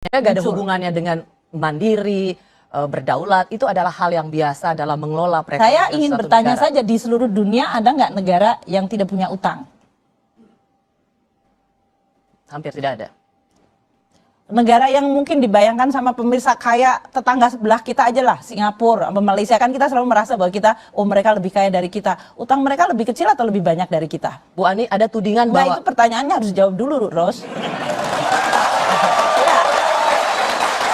Gak ada hubungannya dengan mandiri, berdaulat. Itu adalah hal yang biasa dalam mengelola perekonomian. Saya ingin bertanya saja, di seluruh dunia ada nggak negara yang tidak punya utang? Hampir tidak ada. Negara yang mungkin dibayangkan sama pemirsa kayak tetangga sebelah kita aja lah, Singapura, Malaysia, kan kita selalu merasa bahwa kita, oh mereka lebih kaya dari kita. Utang mereka lebih kecil atau lebih banyak dari kita? Bu Ani, ada tudingan bahwa... Itu pertanyaannya harus dijawab dulu, Ros.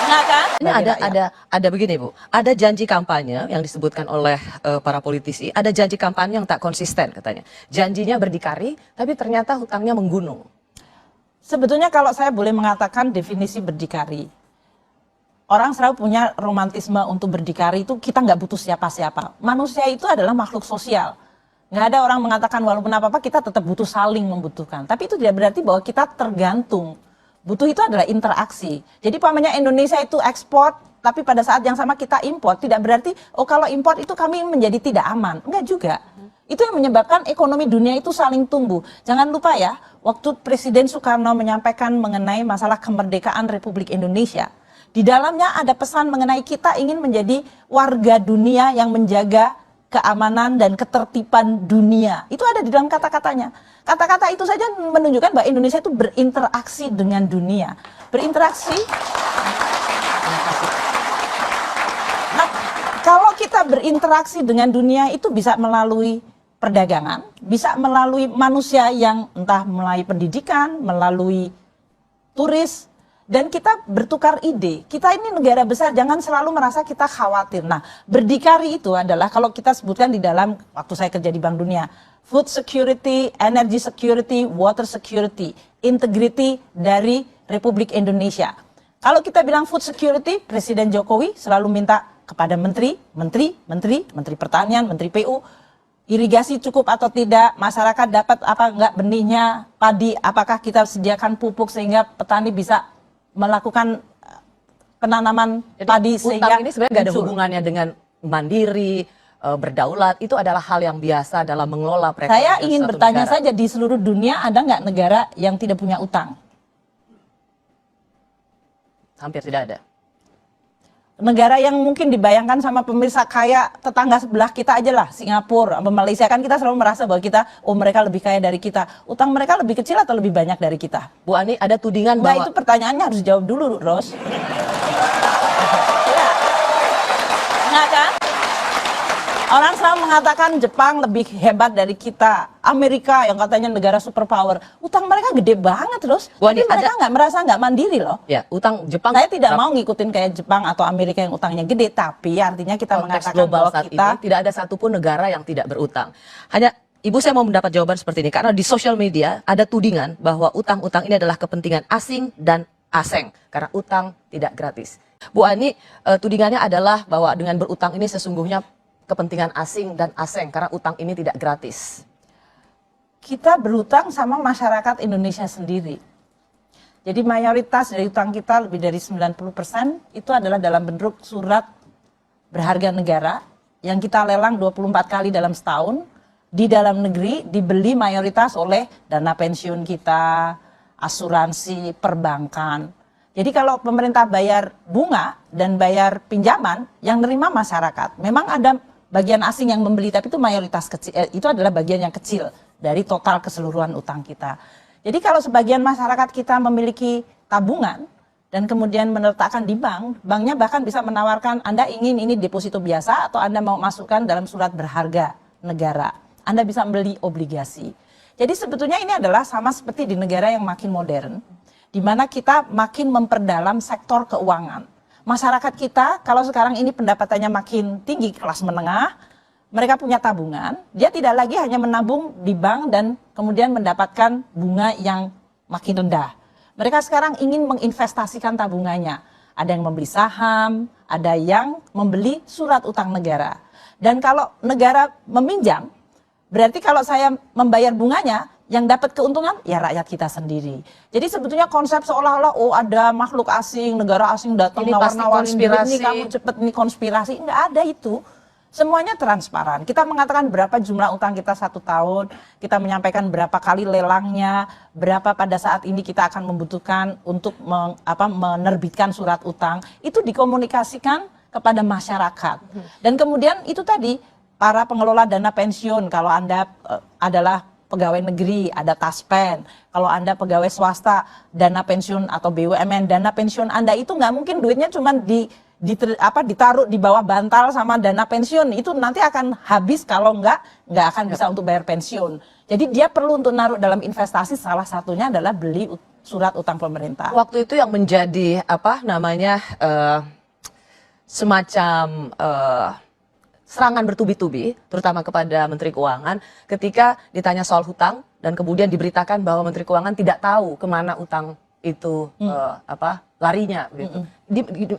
Nah, kan? Ini ada begini Bu, ada janji kampanye yang disebutkan oleh para politisi, ada janji kampanye yang tak konsisten katanya. Janjinya berdikari, tapi ternyata hutangnya menggunung. Sebetulnya kalau saya boleh mengatakan definisi berdikari, orang selalu punya romantisme untuk berdikari, itu kita nggak butuh siapa-siapa. Manusia itu adalah makhluk sosial. Nggak ada orang mengatakan walaupun apa-apa kita tetap butuh saling membutuhkan. Tapi itu tidak berarti bahwa kita tergantung. Butuh itu adalah interaksi. Jadi pamannya Indonesia itu ekspor, tapi pada saat yang sama kita impor. Tidak berarti, oh kalau impor itu kami menjadi tidak aman. Enggak juga. Itu yang menyebabkan ekonomi dunia itu saling tumbuh. Jangan lupa ya, waktu Presiden Soekarno menyampaikan mengenai masalah kemerdekaan Republik Indonesia, di dalamnya ada pesan mengenai kita ingin menjadi warga dunia yang menjaga keamanan dan ketertiban dunia. Itu ada di dalam kata-katanya. Kata-kata itu saja menunjukkan bahwa Indonesia itu berinteraksi dengan dunia. Berinteraksi. Nah, kalau kita berinteraksi dengan dunia itu bisa melalui perdagangan, bisa melalui manusia yang entah melalui pendidikan, melalui turis, dan kita bertukar ide. Kita ini negara besar, jangan selalu merasa kita khawatir. Nah, berdikari itu adalah kalau kita sebutkan di dalam waktu saya kerja di Bank Dunia, food security, energy security, water security, integrity dari Republik Indonesia. Kalau kita bilang food security, Presiden Jokowi selalu minta kepada menteri pertanian, menteri PU, irigasi cukup atau tidak, masyarakat dapat apa enggak benihnya, padi, apakah kita sediakan pupuk sehingga petani bisa melakukan penanaman padi. Sehingga utang ini sebenarnya nggak ada hubungannya dengan mandiri, berdaulat. Itu adalah hal yang biasa dalam mengelola perekonomian. Saya ingin bertanya saja, di seluruh dunia ada nggak negara yang tidak punya utang? Hampir tidak ada. Negara yang mungkin dibayangkan sama pemirsa kayak tetangga sebelah kita aja lah, Singapura, Malaysia, kan kita selalu merasa bahwa kita, oh mereka lebih kaya dari kita. Utang mereka lebih kecil atau lebih banyak dari kita? Bu Ani, ada tudingan bahwa... Itu pertanyaannya harus dijawab dulu, Ros. Nah, kan? Orang selalu mengatakan Jepang lebih hebat dari kita, Amerika yang katanya negara superpower, utang mereka gede banget, terus. Tapi mereka nggak merasa nggak mandiri loh. Ya, utang Jepang. Saya tidak mau ngikutin kayak Jepang atau Amerika yang utangnya gede, tapi artinya kita mengatakan bahwa saat kita ini tidak ada satupun negara yang tidak berutang. Hanya Ibu, saya mau mendapat jawaban seperti ini karena di sosial media ada tudingan bahwa utang-utang ini adalah kepentingan asing dan aseng karena utang tidak gratis. Bu Ani, tudingannya adalah bahwa dengan berutang ini sesungguhnya kepentingan asing dan aseng karena utang ini tidak gratis. Kita berutang sama masyarakat Indonesia sendiri. Jadi mayoritas dari utang kita lebih dari 90% itu adalah dalam bentuk surat berharga negara yang kita lelang 24 kali dalam setahun. Di dalam negeri dibeli mayoritas oleh dana pensiun kita, asuransi, perbankan. Jadi kalau pemerintah bayar bunga dan bayar pinjaman, yang nerima masyarakat. Memang ada bagian asing yang membeli, tapi itu mayoritas kecil, itu adalah bagian yang kecil dari total keseluruhan utang kita. Jadi kalau sebagian masyarakat kita memiliki tabungan dan kemudian meletakkan di bank, banknya bahkan bisa menawarkan Anda ingin ini deposito biasa atau Anda mau masukkan dalam surat berharga negara. Anda bisa beli obligasi. Jadi sebetulnya ini adalah sama seperti di negara yang makin modern, di mana kita makin memperdalam sektor keuangan. Masyarakat kita kalau sekarang ini pendapatannya makin tinggi, kelas menengah, mereka punya tabungan, dia tidak lagi hanya menabung di bank dan kemudian mendapatkan bunga yang makin rendah. Mereka sekarang ingin menginvestasikan tabungannya. Ada yang membeli saham, ada yang membeli surat utang negara. Dan kalau negara meminjam, berarti kalau saya membayar bunganya, yang dapat keuntungan ya rakyat kita sendiri. Jadi sebetulnya konsep seolah-olah oh ada makhluk asing, negara asing datang nawar-nawarin ini kamu cepet, ini konspirasi, enggak ada itu. Semuanya transparan. Kita mengatakan berapa jumlah utang kita 1 tahun, kita menyampaikan berapa kali lelangnya, berapa pada saat ini kita akan membutuhkan untuk menerbitkan surat utang. Itu dikomunikasikan kepada masyarakat. Dan kemudian itu tadi, para pengelola dana pensiun, kalau Anda adalah pegawai negeri, ada Taspen. Kalau Anda pegawai swasta, dana pensiun atau BUMN, dana pensiun Anda itu nggak mungkin duitnya cuma ditaruh di bawah bantal sama dana pensiun. Itu nanti akan habis kalau nggak akan bisa untuk bayar pensiun. Jadi dia perlu untuk naruh dalam investasi, salah satunya adalah beli surat utang pemerintah. Waktu itu yang menjadi semacam serangan bertubi-tubi, terutama kepada Menteri Keuangan, ketika ditanya soal hutang dan kemudian diberitakan bahwa Menteri Keuangan tidak tahu kemana utang itu larinya gitu.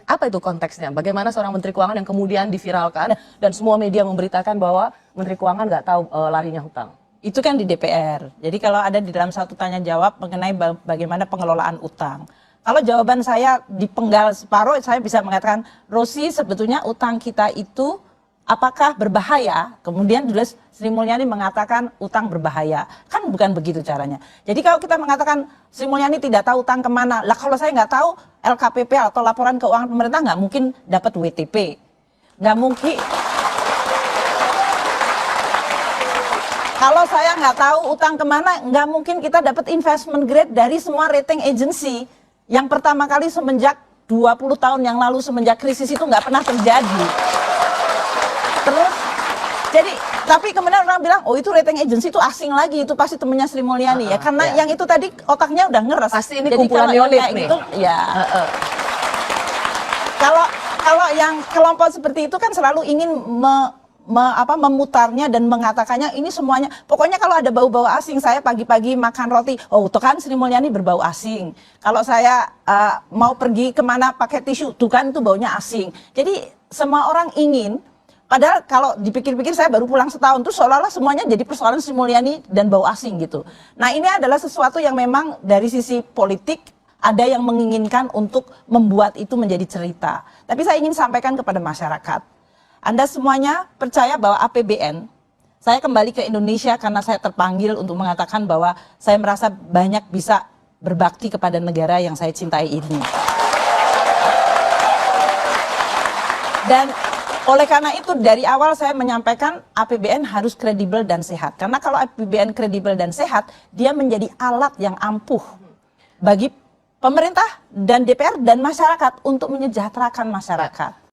Apa itu konteksnya? Bagaimana seorang Menteri Keuangan yang kemudian diviralkan dan semua media memberitakan bahwa Menteri Keuangan nggak tahu larinya hutang? Itu kan di DPR. Jadi kalau ada di dalam satu tanya jawab mengenai bagaimana pengelolaan utang. Kalau jawaban saya dipenggal separuh, saya bisa mengatakan, Rosi, sebetulnya utang kita itu apakah berbahaya? Kemudian tulis Sri Mulyani mengatakan utang berbahaya. Kan bukan begitu caranya. Jadi kalau kita mengatakan Sri Mulyani tidak tahu utang kemana, lah kalau saya nggak tahu LKPP atau laporan keuangan pemerintah nggak mungkin dapat WTP. Nggak mungkin. Kalau saya nggak tahu utang kemana, nggak mungkin kita dapat investment grade dari semua rating agency. Yang pertama kali semenjak 20 tahun yang lalu, semenjak krisis itu nggak pernah terjadi. Terus, jadi, tapi kemudian orang bilang, oh itu rating agency itu asing lagi, itu pasti temennya Sri Mulyani ya. Karena yang itu tadi otaknya udah ngeres. Pasti ini jadi kumpulan neolib nih. Gitu, ya. Kalau yang kelompok seperti itu kan selalu ingin memutarnya dan mengatakannya ini semuanya, pokoknya kalau ada bau-bau asing, saya pagi-pagi makan roti, oh tuh kan Sri Mulyani berbau asing. Kalau saya mau pergi kemana pakai tisu, tuh kan itu baunya asing. Jadi semua orang ingin, padahal kalau dipikir-pikir saya baru pulang setahun, tuh seolah-olah semuanya jadi persoalan Sri Mulyani dan bau asing gitu. Nah ini adalah sesuatu yang memang dari sisi politik ada yang menginginkan untuk membuat itu menjadi cerita. Tapi saya ingin sampaikan kepada masyarakat, Anda semuanya percaya bahwa APBN, saya kembali ke Indonesia karena saya terpanggil untuk mengatakan bahwa saya merasa banyak bisa berbakti kepada negara yang saya cintai ini. Dan oleh karena itu dari awal saya menyampaikan APBN harus kredibel dan sehat. Karena kalau APBN kredibel dan sehat, dia menjadi alat yang ampuh bagi pemerintah dan DPR dan masyarakat untuk menyejahterakan masyarakat.